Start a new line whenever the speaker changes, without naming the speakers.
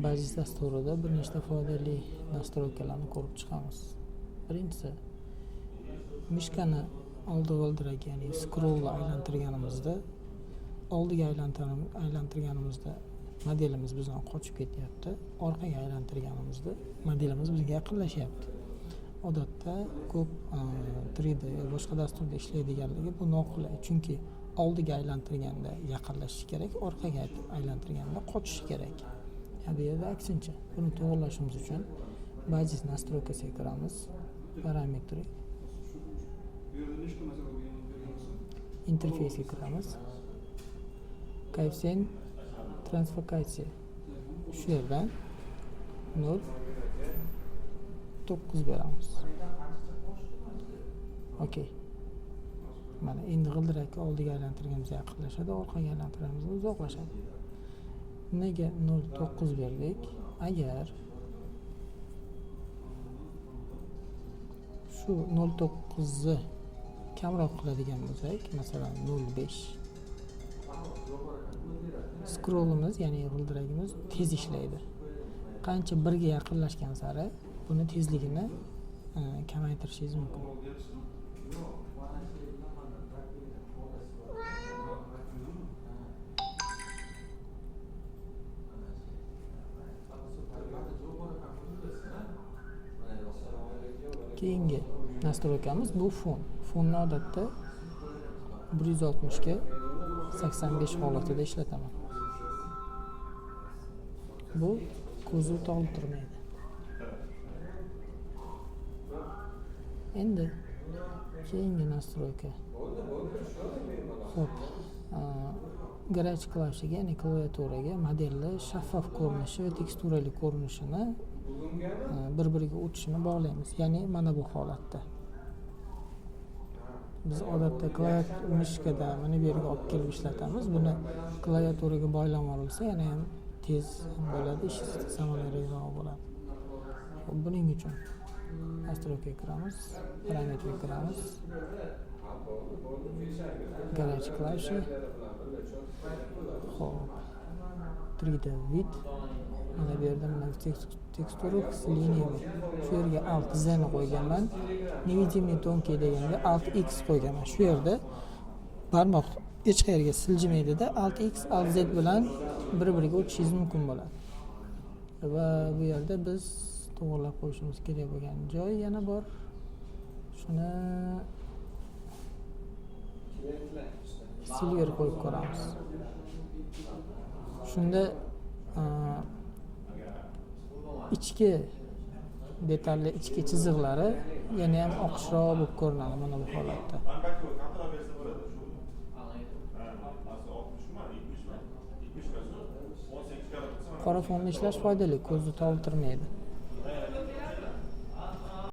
Basis dasturida bir nechta foydali nastroykalarni ko'rib chiqamiz. Birinchisi, mishkani oldi g'ildirak, ya'ni scrollni aylantirganimizda, oldiga aylantirganimizda modelimiz bizdan qochib ketyapti. Orqaga aylantirganimizda modelimiz bizga yaqinlashyapti. Odatda ko'p 3D boshqa dasturda ishlaydiganligi bu noqulay, chunki oldiga aylantirganda yaqinlashishi kerak, orqaga aylantirganda qochishi kerak. Bu yerda aksincha. Buni to'g'irlashimiz uchun basis nastroykasiga kiramiz. Parametri interfeysga kiramiz. Koeffitsient transfokatsiya. Shu yerdan 0.9 beramiz. Okey. Mana endi g'ildirakni oldiga aylantirganimizda yaqinlashadi, orqaga aylantirganimizda uzoqlashadi. Nega 0.9 berdik? Agar shu 0.9 ni kamroq qiladigan bo'lsak, masalan 0.5, scrollimiz, ya'ni g'ildiragimiz tez ishlaydi. Qancha birga yaqinlashgan sari buni tezligini kamaytirishingiz mumkin. Keyingi nastroykamiz bu fon. Fonni odatda 160 ga 85 holatida ishlataman. Bu ko'zni toliqtirmaydi. Endi keyingi nastroyka. Xo'p, garaj klavishiga, ya'ni klaviaturaga modelni shaffof ko'rinishi va teksturali ko'rinishini bir-biriga o'tishini bog'laymiz. Ya'ni mana bu holatda. Biz odatda mishkada mana bu yerga olib kelib ishlatamiz. Buni klaviaturaga boylab olsa, yana ham tez bo'ladi, ish samaraliroq bo'ladi. Buning uchun nastroykaga kiramiz, parametrga kiramiz. Garaj klavishi. Xo'p. 3D vid. Mana bu yerda mana tekstura liniyami. Shu yerga Alt Z ni qo'yganman. Невидимый тонкий deganga Alt X qo'yganman. Shu yerda barmoq hech qayerga siljimaydi-da, Alt X, Alt Z bilan bir-biriga o'tishingiz mumkin bo'ladi. Va bu yerda biz to'g'rilab qo'yishimiz kerak bo'lgan joy yana bor. Shuni silver qo'yib ko'ramiz. Shunda ichki detalli, ichki chiziqlari yana ham oqishroq bo'lib ko'rinadi mana bu holatda. Qora fonda ishlash foydali, ko'zni toliqtirmaydi.